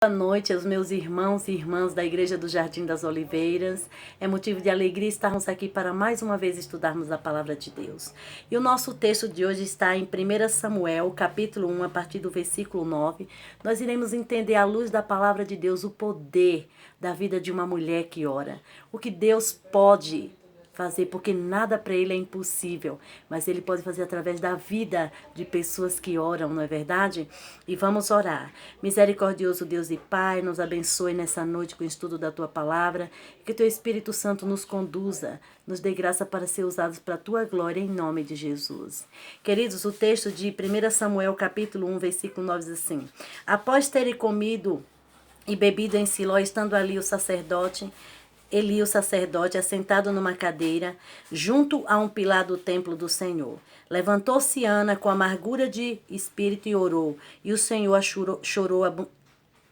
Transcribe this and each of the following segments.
Boa noite aos meus irmãos e irmãs da Igreja do Jardim das Oliveiras. É motivo de alegria estarmos aqui para mais uma vez estudarmos a Palavra de Deus. E o nosso texto de hoje está em 1 Samuel, capítulo 1, a partir do versículo 9. Nós iremos entender à luz da Palavra de Deus o poder da vida de uma mulher que ora. O que Deus pode fazer, porque nada para ele é impossível, mas ele pode fazer através da vida de pessoas que oram, não é verdade? E vamos orar. Misericordioso Deus e Pai, nos abençoe nessa noite com o estudo da Tua Palavra, que Teu Espírito Santo nos conduza, nos dê graça para ser usados para a Tua glória, em nome de Jesus. Queridos, o texto de 1 Samuel, capítulo 1, versículo 9 diz assim: Após terem comido e bebido em Siló, estando ali o sacerdote Eli, o sacerdote, assentado numa cadeira, junto a um pilar do templo do Senhor. Levantou-se Ana com amargura de espírito e orou, e o Senhor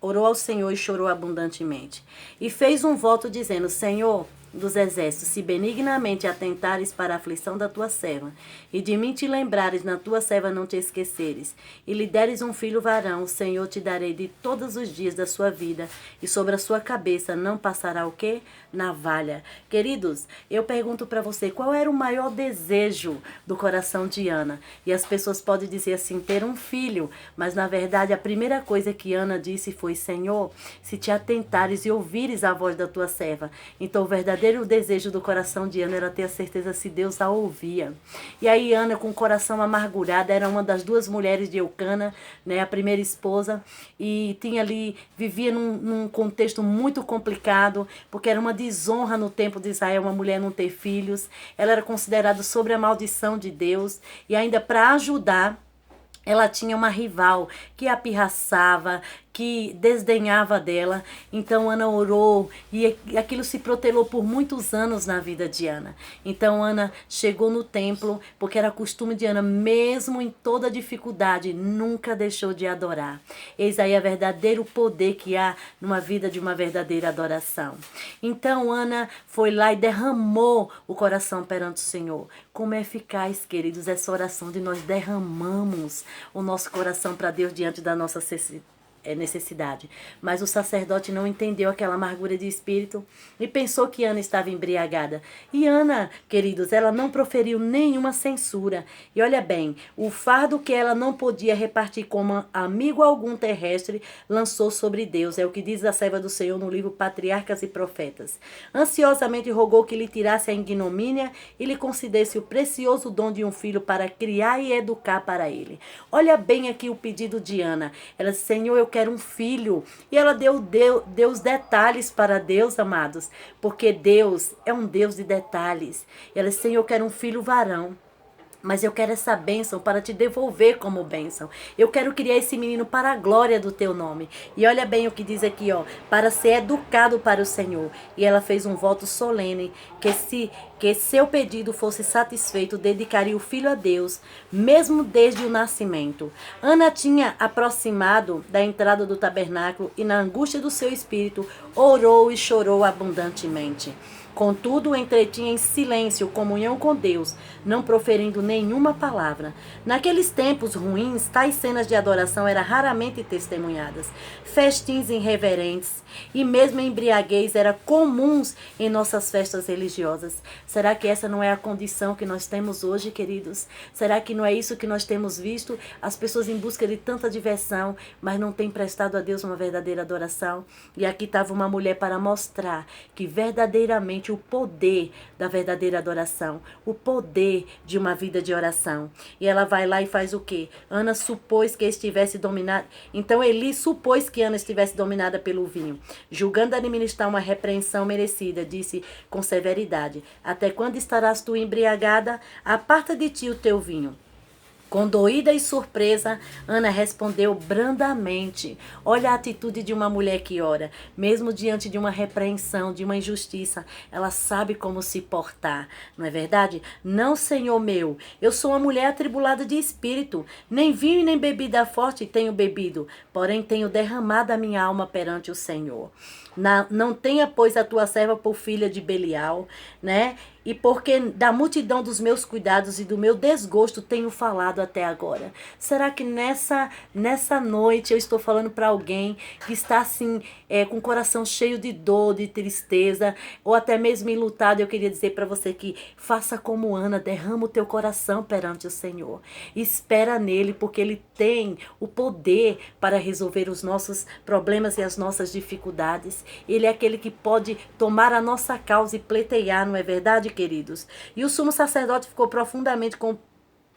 orou ao Senhor e chorou abundantemente. E fez um voto dizendo: Senhor dos exércitos, se benignamente atentares para a aflição da tua serva, e de mim te lembrares, na tua serva não te esqueceres, e lhe deres um filho varão, o Senhor te darei de todos os dias da sua vida, e sobre a sua cabeça não passará o quê? Navalha. Queridos, eu pergunto para você, qual era o maior desejo do coração de Ana? E as pessoas podem dizer assim, ter um filho, mas na verdade a primeira coisa que Ana disse foi: Senhor, se te atentares e ouvires a voz da tua serva. Então o verdadeiro desejo do coração de Ana era ter a certeza se Deus a ouvia. E aí Ana, com o coração amargurado, era uma das duas mulheres de Eucana, né, a primeira esposa, e vivia num contexto muito complicado, porque era uma desonra no tempo de Israel uma mulher não ter filhos. Ela era considerada sobre a maldição de Deus, e ainda para ajudar, ela tinha uma rival que a pirraçava, que desdenhava dela. Então Ana orou e aquilo se protelou por muitos anos na vida de Ana. Então Ana chegou no templo, porque era costume de Ana, mesmo em toda dificuldade, nunca deixou de adorar. Eis aí o verdadeiro poder que há numa vida de uma verdadeira adoração. Então Ana foi lá e derramou o coração perante o Senhor. Como é eficaz, queridos, essa oração de nós derramamos o nosso coração para Deus diante da nossa necessidade. Mas o sacerdote não entendeu aquela amargura de espírito e pensou que Ana estava embriagada. E Ana, queridos, ela não proferiu nenhuma censura. E olha bem, o fardo que ela não podia repartir como amigo algum terrestre, lançou sobre Deus. É o que diz a serva do Senhor no livro Patriarcas e Profetas. Ansiosamente rogou que lhe tirasse a ignomínia e lhe concedesse o precioso dom de um filho para criar e educar para ele. Olha bem aqui o pedido de Ana. Ela disse: Senhor, eu quero um filho. E ela deu os detalhes para Deus, amados, porque Deus é um Deus de detalhes. E ela disse: Senhor, eu quero um filho varão. Mas eu quero essa bênção para te devolver como bênção. Eu quero criar esse menino para a glória do teu nome. E olha bem o que diz aqui, ó, para ser educado para o Senhor. E ela fez um voto solene que seu pedido fosse satisfeito, dedicaria o filho a Deus, mesmo desde o nascimento. Ana tinha aproximado da entrada do tabernáculo e, na angústia do seu espírito, orou e chorou abundantemente. Contudo, entretinha em silêncio comunhão com Deus, não proferindo nenhuma palavra. Naqueles tempos ruins, tais cenas de adoração eram raramente testemunhadas. Festins irreverentes e mesmo embriaguez eram comuns em nossas festas religiosas. Será que essa não é a condição que nós temos hoje, queridos? Será que não é isso que nós temos visto? As pessoas em busca de tanta diversão, mas não têm prestado a Deus uma verdadeira adoração. E aqui estava uma mulher para mostrar que verdadeiramente o poder da verdadeira adoração, o poder de uma vida de oração. E ela vai lá e faz o quê? Ana supôs que estivesse dominada. Então Eli supôs que Ana estivesse dominada pelo vinho. Julgando administrar uma repreensão merecida, disse com severidade: Até quando estarás tu embriagada? Aparta de ti o teu vinho. Com doída e surpresa, Ana respondeu brandamente. Olha a atitude de uma mulher que ora. Mesmo diante de uma repreensão, de uma injustiça, ela sabe como se portar. Não é verdade? Não, Senhor meu, eu sou uma mulher atribulada de espírito. Nem vinho e nem bebida forte tenho bebido, porém tenho derramado a minha alma perante o Senhor. Não tenha, pois, a tua serva por filha de Belial, né? e porque da multidão dos meus cuidados e do meu desgosto tenho falado até agora. Será que nessa noite eu estou falando para alguém que está assim, com o coração cheio de dor, de tristeza, ou até mesmo enlutado? Eu queria dizer para você que faça como Ana, derrama o teu coração perante o Senhor. Espera nele, porque ele tem o poder para resolver os nossos problemas e as nossas dificuldades. Ele é aquele que pode tomar a nossa causa e pleitear, não é verdade, queridos? E o sumo sacerdote ficou profundamente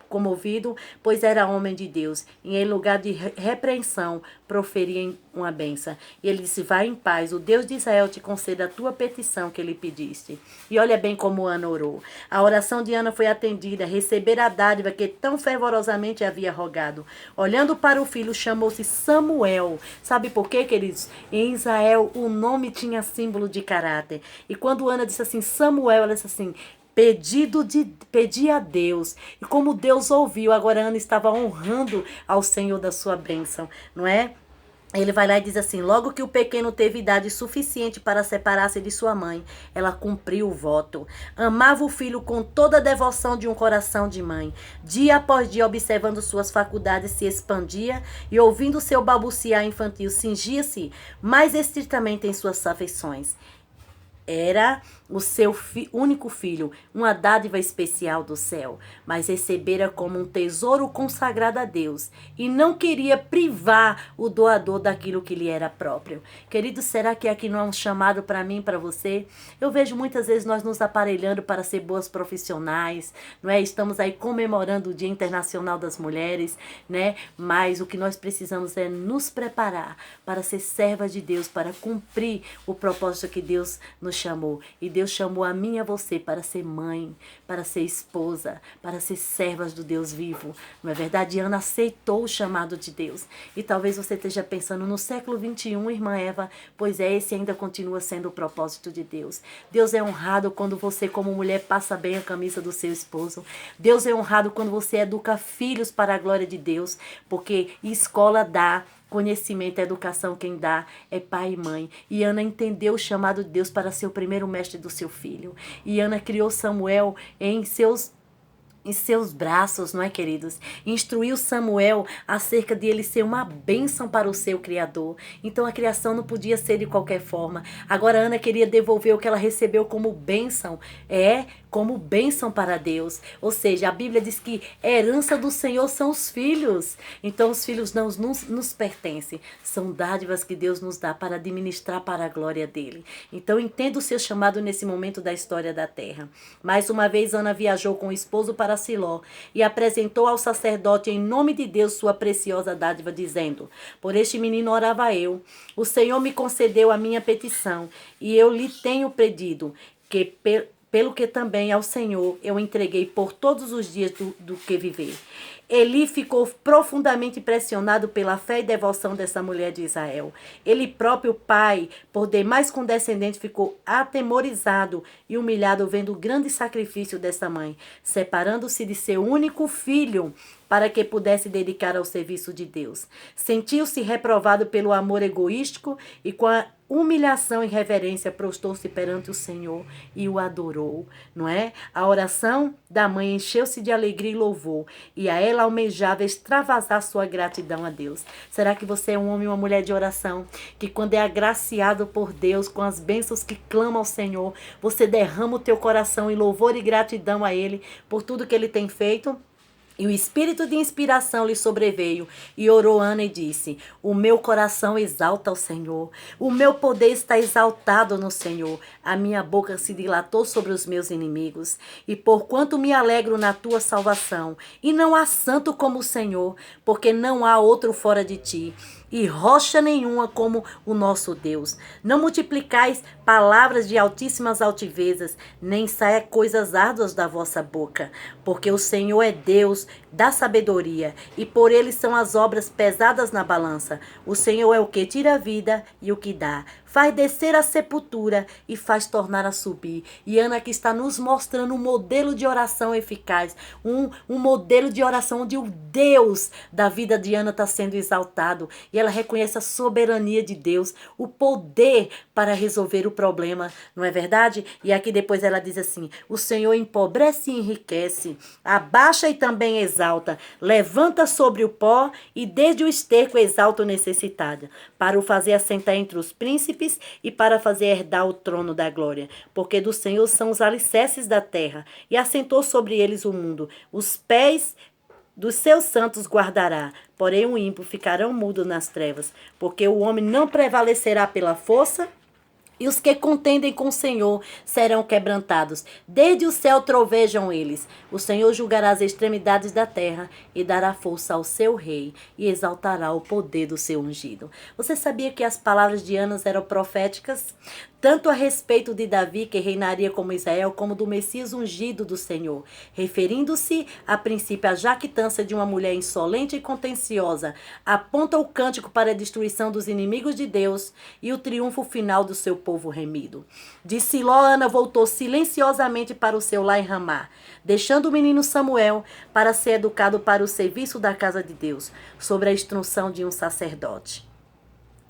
comovido, pois era homem de Deus, e em lugar de repreensão proferia uma bênção. E ele disse: vai em paz, o Deus de Israel te conceda a tua petição que lhe pediste. E olha bem como Ana orou. A oração de Ana foi atendida, receber a dádiva que tão fervorosamente havia rogado. Olhando para o filho, chamou-se Samuel. Sabe por quê, queridos? Em Israel o nome tinha símbolo de caráter. E quando Ana disse assim, Samuel, ela disse assim, pedi a Deus. E como Deus ouviu, agora Ana estava honrando ao Senhor da sua bênção, não é? Ele vai lá e diz assim: logo que o pequeno teve idade suficiente para separar-se de sua mãe, ela cumpriu o voto. Amava o filho com toda a devoção de um coração de mãe. Dia após dia, observando suas faculdades, se expandia e ouvindo seu balbuciar infantil, cingia-se mais estritamente em suas afeições. Era o seu único filho, uma dádiva especial do céu, mas recebera como um tesouro consagrado a Deus e não queria privar o doador daquilo que lhe era próprio. Querido, será que aqui não é um chamado para mim, para você? Eu vejo muitas vezes nós nos aparelhando para ser boas profissionais, não é? Estamos aí comemorando o Dia Internacional das Mulheres, né? Mas o que nós precisamos é nos preparar para ser servas de Deus, para cumprir o propósito que Deus nos chamou. E Deus chamou a mim e a você para ser mãe, para ser esposa, para ser servas do Deus vivo. Não é verdade? Ana aceitou o chamado de Deus. E talvez você esteja pensando no século 21, irmã Eva, pois esse ainda continua sendo o propósito de Deus. Deus é honrado quando você, como mulher, passa bem a camisa do seu esposo. Deus é honrado quando você educa filhos para a glória de Deus, porque escola dá conhecimento, educação, quem dá é pai e mãe. E Ana entendeu o chamado de Deus para ser o primeiro mestre do seu filho. E Ana criou Samuel em seus braços, não é, queridos? Instruiu Samuel acerca de ele ser uma bênção para o seu Criador. Então a criação não podia ser de qualquer forma. Agora Ana queria devolver o que ela recebeu como bênção, como bênção para Deus. Ou seja, a Bíblia diz que a herança do Senhor são os filhos. Então os filhos não nos pertencem. São dádivas que Deus nos dá para administrar para a glória dele. Então entenda o seu chamado nesse momento da história da terra. Mais uma vez Ana viajou com o esposo para Siló e apresentou ao sacerdote em nome de Deus sua preciosa dádiva, dizendo: por este menino orava eu. O Senhor me concedeu a minha petição e eu lhe tenho pedido que pelo que também ao Senhor eu entreguei por todos os dias do que viver. Eli ficou profundamente impressionado pela fé e devoção dessa mulher de Israel. Ele próprio, pai, por demais condescendente, ficou atemorizado e humilhado vendo o grande sacrifício dessa mãe, separando-se de seu único filho para que pudesse dedicar ao serviço de Deus. Sentiu-se reprovado pelo amor egoístico e com a humilhação e reverência prostou-se perante o Senhor e o adorou, não é? A oração da mãe encheu-se de alegria e louvor, e a ela almejava extravasar sua gratidão a Deus. Será que você é um homem ou uma mulher de oração, que quando é agraciado por Deus com as bênçãos que clama ao Senhor, você derrama o teu coração em louvor e gratidão a Ele por tudo que Ele tem feito? E o espírito de inspiração lhe sobreveio, e orou Ana e disse: o meu coração exalta ao Senhor, o meu poder está exaltado no Senhor, a minha boca se dilatou sobre os meus inimigos, e porquanto me alegro na tua salvação, e não há santo como o Senhor, porque não há outro fora de ti, e rocha nenhuma como o nosso Deus. Não multiplicais palavras de altíssimas altivezas, nem saia coisas árduas da vossa boca, porque o Senhor é Deus, dá sabedoria, e por ele são as obras pesadas na balança. O Senhor é o que tira a vida e o que dá. Faz descer a sepultura e faz tornar a subir. E Ana aqui está nos mostrando um modelo de oração eficaz, um modelo de oração onde o Deus da vida de Ana está sendo exaltado. E ela reconhece a soberania de Deus, o poder para resolver o problema, não é verdade? E aqui depois ela diz assim: o Senhor empobrece e enriquece, abaixa e também exalta, levanta sobre o pó e desde o esterco exalta o necessitado, para o fazer assentar entre os príncipes e para fazer herdar o trono da glória. Porque do Senhor são os alicerces da terra, e assentou sobre eles o mundo. Os pés dos seus santos guardará, porém o ímpio ficarão mudo nas trevas, porque o homem não prevalecerá pela força, e os que contendem com o Senhor serão quebrantados. Desde o céu trovejam eles. O Senhor julgará as extremidades da terra e dará força ao seu rei e exaltará o poder do seu ungido. Você sabia que as palavras de Ana eram proféticas? Tanto a respeito de Davi, que reinaria como Israel, como do Messias ungido do Senhor, referindo-se a princípio à jactância de uma mulher insolente e contenciosa, aponta o cântico para a destruição dos inimigos de Deus e o triunfo final do seu povo remido. De Siló, Ana voltou silenciosamente para o seu lar em Ramá, deixando o menino Samuel para ser educado para o serviço da casa de Deus, sob a instrução de um sacerdote.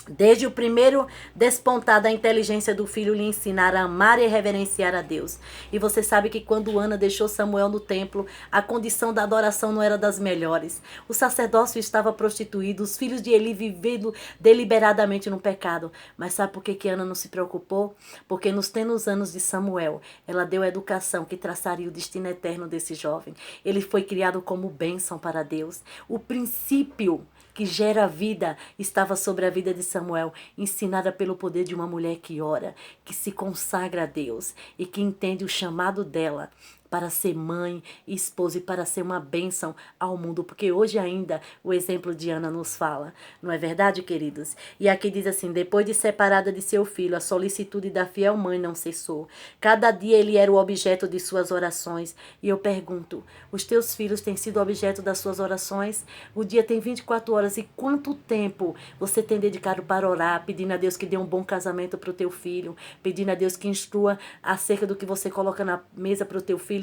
Desde o primeiro despontar da inteligência do filho lhe ensinar a amar e reverenciar a Deus. E você sabe que quando Ana deixou Samuel no templo, a condição da adoração não era das melhores. O sacerdócio estava prostituído, os filhos de Eli vivendo deliberadamente no pecado. Mas sabe por que Ana não se preocupou? Porque nos tenos anos de Samuel, ela deu a educação que traçaria o destino eterno desse jovem. Ele foi criado como bênção para Deus. O princípio que gera vida estava sobre a vida de Samuel, ensinada pelo poder de uma mulher que ora, que se consagra a Deus e que entende o chamado dela para ser mãe, esposa e para ser uma bênção ao mundo, porque hoje ainda o exemplo de Ana nos fala, não é verdade, queridos? E aqui diz assim: depois de separada de seu filho, a solicitude da fiel mãe não cessou. Cada dia ele era o objeto de suas orações. E eu pergunto, os teus filhos têm sido objeto das suas orações? O dia tem 24 horas e quanto tempo você tem dedicado para orar, pedindo a Deus que dê um bom casamento para o teu filho, pedindo a Deus que instrua acerca do que você coloca na mesa para o teu filho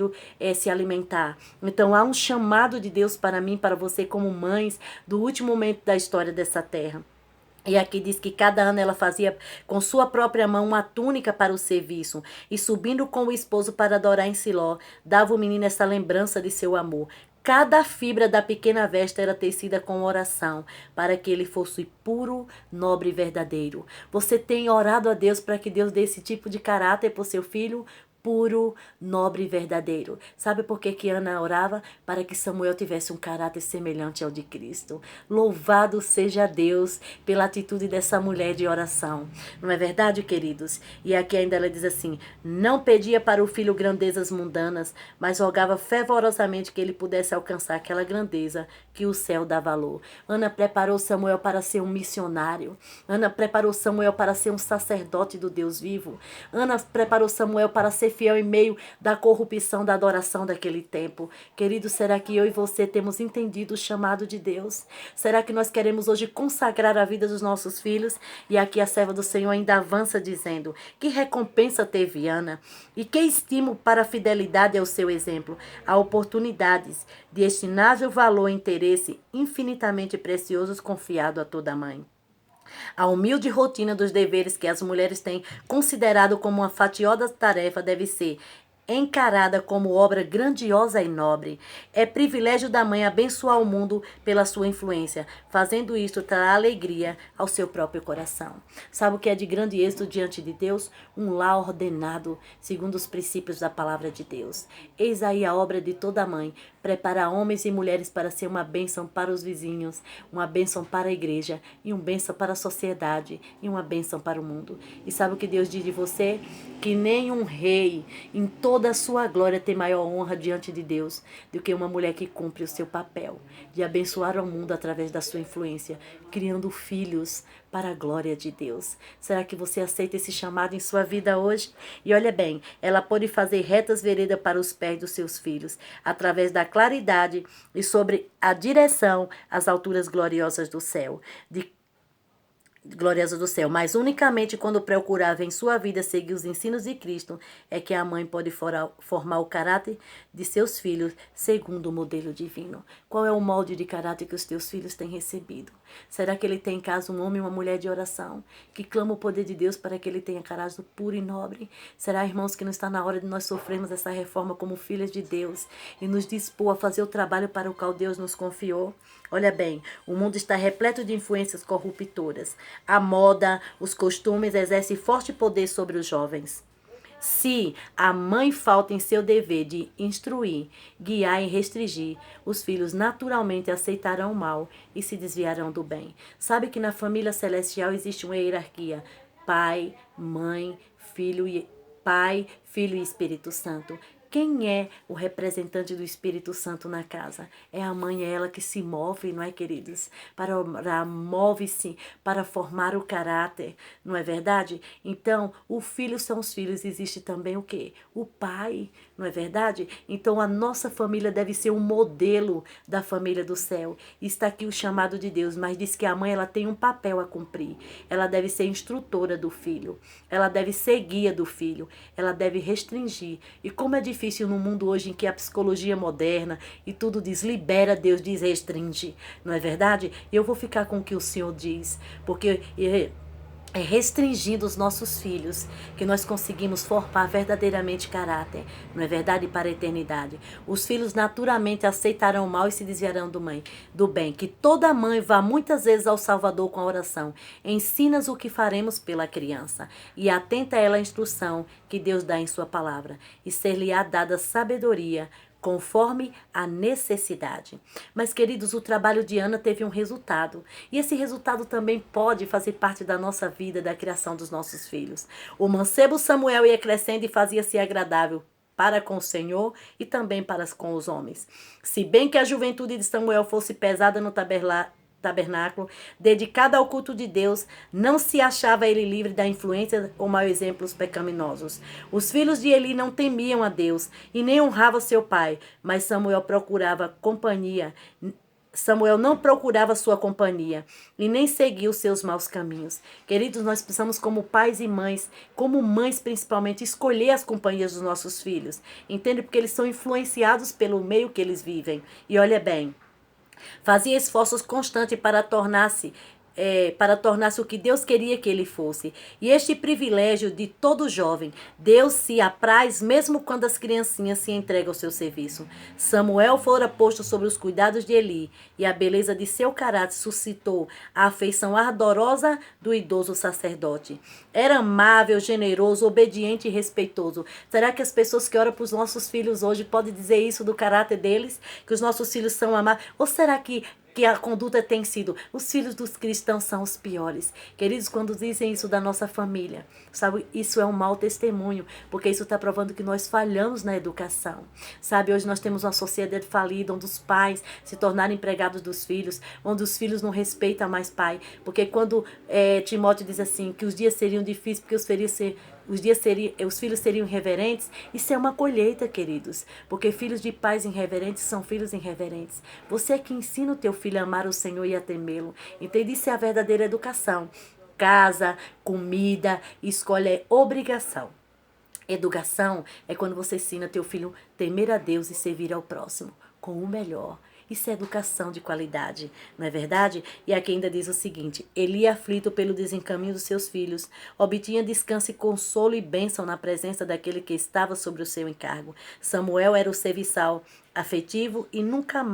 se alimentar. Então há um chamado de Deus para mim, para você como mães do último momento da história dessa terra. E aqui diz que cada ano ela fazia com sua própria mão uma túnica para o serviço, e subindo com o esposo para adorar em Siló, dava ao menino essa lembrança de seu amor. Cada fibra da pequena veste era tecida com oração, para que ele fosse puro, nobre e verdadeiro. Você tem orado a Deus para que Deus dê esse tipo de caráter para o seu filho? Puro, nobre e verdadeiro. Sabe por que Ana orava? Para que Samuel tivesse um caráter semelhante ao de Cristo. Louvado seja Deus pela atitude dessa mulher de oração. Não é verdade, queridos? E aqui ainda ela diz assim: não pedia para o filho grandezas mundanas, mas rogava fervorosamente que ele pudesse alcançar aquela grandeza que o céu dá valor. Ana preparou Samuel para ser um missionário. Ana preparou Samuel para ser um sacerdote do Deus vivo. Ana preparou Samuel para ser fiel em meio da corrupção da adoração daquele tempo. Querido, será que eu e você temos entendido o chamado de Deus? Será que nós queremos hoje consagrar a vida dos nossos filhos? E aqui a serva do Senhor ainda avança dizendo: que recompensa teve Ana? E que estímulo para a fidelidade é o seu exemplo? Há oportunidades de estimável valor e interesse infinitamente preciosos confiado a toda mãe. A humilde rotina dos deveres que as mulheres têm considerado como uma fatiosa tarefa deve ser encarada como obra grandiosa e nobre. É privilégio da mãe abençoar o mundo pela sua influência. Fazendo isto, trará alegria ao seu próprio coração. Sabe o que é de grande êxito diante de Deus? Um lar ordenado, segundo os princípios da palavra de Deus. Eis aí a obra de toda mãe: preparar homens e mulheres para ser uma bênção para os vizinhos, uma bênção para a igreja, e uma bênção para a sociedade, e uma bênção para o mundo. E sabe o que Deus diz de você? Que nenhum rei em todo toda a sua glória tem maior honra diante de Deus do que uma mulher que cumpre o seu papel de abençoar o mundo através da sua influência, criando filhos para a glória de Deus. Será que você aceita esse chamado em sua vida hoje? E olha bem, ela pode fazer retas veredas para os pés dos seus filhos, através da claridade e sobre a direção às alturas gloriosas do céu, gloriosa do céu, mas unicamente quando procurava em sua vida seguir os ensinos de Cristo é que a mãe pode formar o caráter de seus filhos segundo o modelo divino. Qual é o molde de caráter que os teus filhos têm recebido? Será que ele tem em casa um homem e uma mulher de oração que clama o poder de Deus para que ele tenha caráter puro e nobre? Será, irmãos, que não está na hora de nós sofrermos essa reforma como filhas de Deus e nos dispor a fazer o trabalho para o qual Deus nos confiou? Olha bem, o mundo está repleto de influências corruptoras. A moda, os costumes exercem forte poder sobre os jovens. Se a mãe falta em seu dever de instruir, guiar e restringir, os filhos naturalmente aceitarão o mal e se desviarão do bem. Sabe que na família celestial existe uma hierarquia: pai, mãe, pai, filho e Espírito Santo. Quem é o representante do Espírito Santo na casa? É a mãe, é ela que se move, não é, queridos? Move-se para formar o caráter, não é verdade? Então, o filho são os filhos, existe também o quê? O pai, não é verdade? Então, a nossa família deve ser um modelo da família do céu. Está aqui o chamado de Deus, mas diz que a mãe ela tem um papel a cumprir. Ela deve ser instrutora do filho, ela deve ser guia do filho, ela deve restringir. E como é difícil no mundo hoje em que a psicologia moderna e tudo diz libera, Deus diz restringe, não é verdade? Eu vou ficar com o que o Senhor diz, porque é restringindo os nossos filhos que nós conseguimos formar verdadeiramente caráter, não é verdade? Para a eternidade. Os filhos naturalmente aceitarão o mal e se desviarão do bem. Que toda mãe vá muitas vezes ao Salvador com a oração. Ensina-nos o que faremos pela criança e atenta a ela a instrução que Deus dá em sua palavra e ser-lhe-á dada sabedoria conforme a necessidade. Mas, queridos, o trabalho de Ana teve um resultado. E esse resultado também pode fazer parte da nossa vida, da criação dos nossos filhos. O mancebo Samuel ia crescendo e fazia-se agradável para com o Senhor e também para com os homens. Se bem que a juventude de Samuel fosse pesada no tabernáculo, dedicado ao culto de Deus, não se achava ele livre da influência ou maus exemplos pecaminosos. Os filhos de Eli não temiam a Deus e nem honravam seu pai, mas Samuel não procurava sua companhia e nem seguia os seus maus caminhos. Queridos, nós precisamos como pais e mães, como mães principalmente, escolher as companhias dos nossos filhos. Entende? Porque eles são influenciados pelo meio que eles vivem. E olha bem, fazia esforços constantes para tornar-se o que Deus queria que ele fosse. E este privilégio de todo jovem, Deus se apraz mesmo quando as criancinhas se entregam ao seu serviço. Samuel fora posto sobre os cuidados de Eli, e a beleza de seu caráter suscitou a afeição ardorosa do idoso sacerdote. Era amável, generoso, obediente e respeitoso. Será que as pessoas que oram para os nossos filhos hoje podem dizer isso do caráter deles? Que os nossos filhos são amáveis? Ou será que a conduta tem sido, os filhos dos cristãos são os piores? Queridos, quando dizem isso da nossa família, sabe, isso é um mau testemunho, porque isso está provando que nós falhamos na educação. Sabe, hoje nós temos uma sociedade falida, onde os pais se tornaram empregados dos filhos, onde os filhos não respeitam mais pai, porque quando Timóteo diz assim, que os dias seriam difíceis, porque os filhos seriam irreverentes, isso é uma colheita, queridos, porque filhos de pais irreverentes são filhos irreverentes. Você é que ensina o teu filho a amar o Senhor e a temê-lo. Entende? Isso é a verdadeira educação. Casa, comida, escolha é obrigação. Educação é quando você ensina teu filho a temer a Deus e servir ao próximo com o melhor. Isso é educação de qualidade, não é verdade? E aqui ainda diz o seguinte: Eli, aflito pelo desencaminho dos seus filhos, obtinha descanso e consolo e bênção na presença daquele que estava sobre o seu encargo. Samuel era o serviçal afetivo e nunca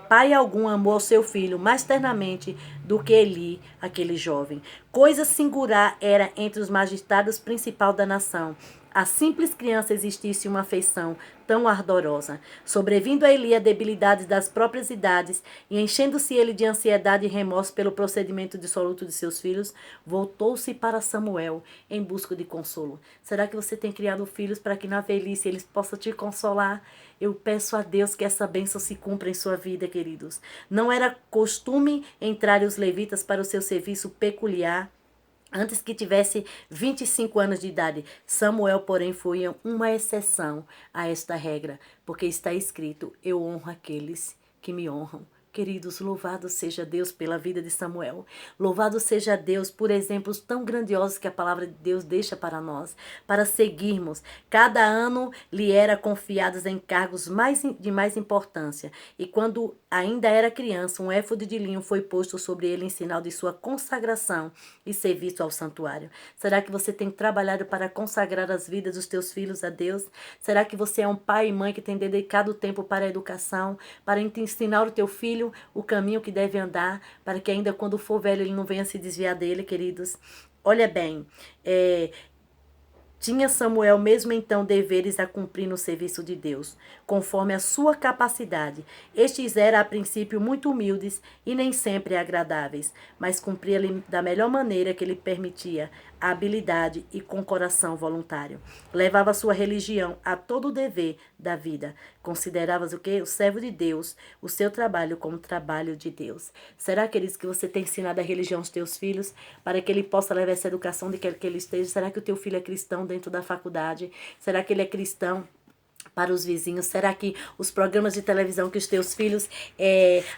pai algum amou ao seu filho mais ternamente do que Eli, aquele jovem. Coisa singular era entre os magistrados principal da nação. a simples criança existisse uma afeição tão ardorosa, sobrevindo a Eli a debilidades das próprias idades e enchendo-se ele de ansiedade e remorso pelo procedimento dissoluto de seus filhos, voltou-se para Samuel em busca de consolo. Será que você tem criado filhos para que na velhice eles possam te consolar? Eu peço a Deus que essa bênção se cumpra em sua vida, queridos. Não era costume entrar os levitas para o seu serviço peculiar antes que tivesse 25 anos de idade. Samuel, porém, foi uma exceção a esta regra, porque está escrito: eu honro aqueles que me honram. Queridos, louvado seja Deus pela vida de Samuel. Louvado seja Deus por exemplos tão grandiosos que a palavra de Deus deixa para nós, para seguirmos. Cada ano lhe era confiados encargos de mais importância. E quando ainda era criança, um éfode de linho foi posto sobre ele em sinal de sua consagração e serviço ao santuário. Será que você tem trabalhado para consagrar as vidas dos teus filhos a Deus? Será que você é um pai e mãe que tem dedicado tempo para a educação, para ensinar o teu filho o caminho que deve andar, para que ainda quando for velho ele não venha se desviar dele, queridos? Olha bem, tinha Samuel mesmo então deveres a cumprir no serviço de Deus, conforme a sua capacidade. Estes eram a princípio muito humildes e nem sempre agradáveis, mas cumpria-lhe da melhor maneira que lhe permitia a habilidade e com coração voluntário. Levava sua religião a todo o dever da vida. Consideravas o quê? O servo de Deus, o seu trabalho como trabalho de Deus. Será, queridos, que você tem ensinado a religião aos teus filhos para que ele possa levar essa educação de que ele esteja? Será que o teu filho é cristão dentro da faculdade? Será que ele é cristão para os vizinhos? Será que os programas de televisão que os teus filhos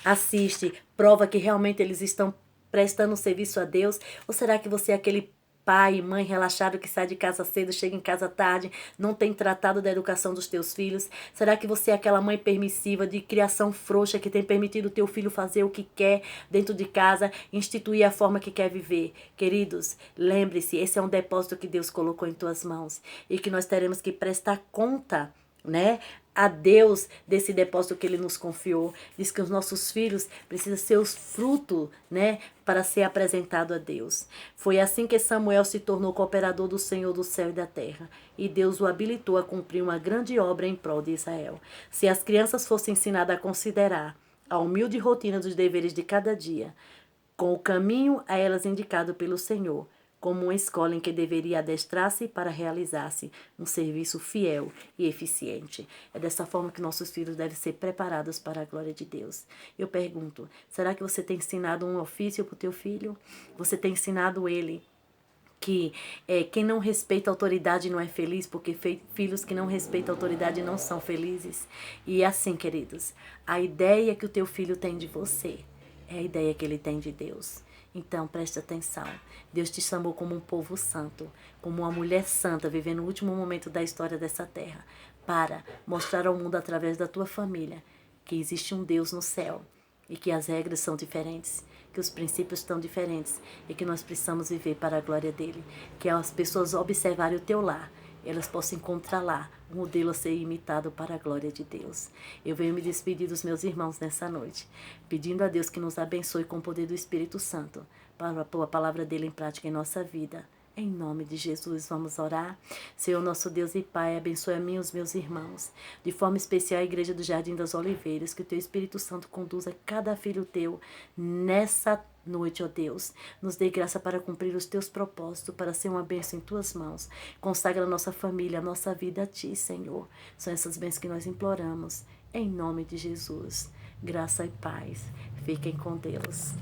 assistem prova que realmente eles estão prestando serviço a Deus? Ou será que você é aquele pai e mãe relaxado que sai de casa cedo, chega em casa tarde, não tem tratado da educação dos teus filhos? Será que você é aquela mãe permissiva, de criação frouxa, que tem permitido o teu filho fazer o que quer dentro de casa, instituir a forma que quer viver? Queridos, lembre-se, esse é um depósito que Deus colocou em tuas mãos e que nós teremos que prestar conta, né, a Deus desse depósito que Ele nos confiou. Diz que os nossos filhos precisam ser os frutos, né, para ser apresentado a Deus. Foi assim que Samuel se tornou cooperador do Senhor do céu e da terra, e Deus o habilitou a cumprir uma grande obra em prol de Israel. Se as crianças fossem ensinadas a considerar a humilde rotina dos deveres de cada dia, com o caminho a elas indicado pelo Senhor, como uma escola em que deveria adestrar-se para realizar-se um serviço fiel e eficiente. É dessa forma que nossos filhos devem ser preparados para a glória de Deus. Eu pergunto, será que você tem ensinado um ofício para o teu filho? Você tem ensinado ele que quem não respeita a autoridade não é feliz, porque filhos que não respeitam a autoridade não são felizes? E assim, queridos, a ideia que o teu filho tem de você é a ideia que ele tem de Deus. Então, preste atenção. Deus te chamou como um povo santo, como uma mulher santa, vivendo o último momento da história dessa terra, para mostrar ao mundo, através da tua família, que existe um Deus no céu e que as regras são diferentes, que os princípios estão diferentes e que nós precisamos viver para a glória dele. Que as pessoas observarem o teu lar, elas possam encontrar lá um modelo a ser imitado para a glória de Deus. Eu venho me despedir dos meus irmãos nessa noite, pedindo a Deus que nos abençoe com o poder do Espírito Santo, para pôr a palavra dele em prática em nossa vida. Em nome de Jesus, vamos orar. Senhor, nosso Deus e Pai, abençoe a mim e os meus irmãos. De forma especial a Igreja do Jardim das Oliveiras, que o Teu Espírito Santo conduza cada filho Teu nessa noite, ó Deus. Nos dê graça para cumprir os Teus propósitos, para ser uma bênção em Tuas mãos. Consagra a nossa família, a nossa vida a Ti, Senhor. São essas bênçãos que nós imploramos. Em nome de Jesus. Graça e paz. Fiquem com Deus.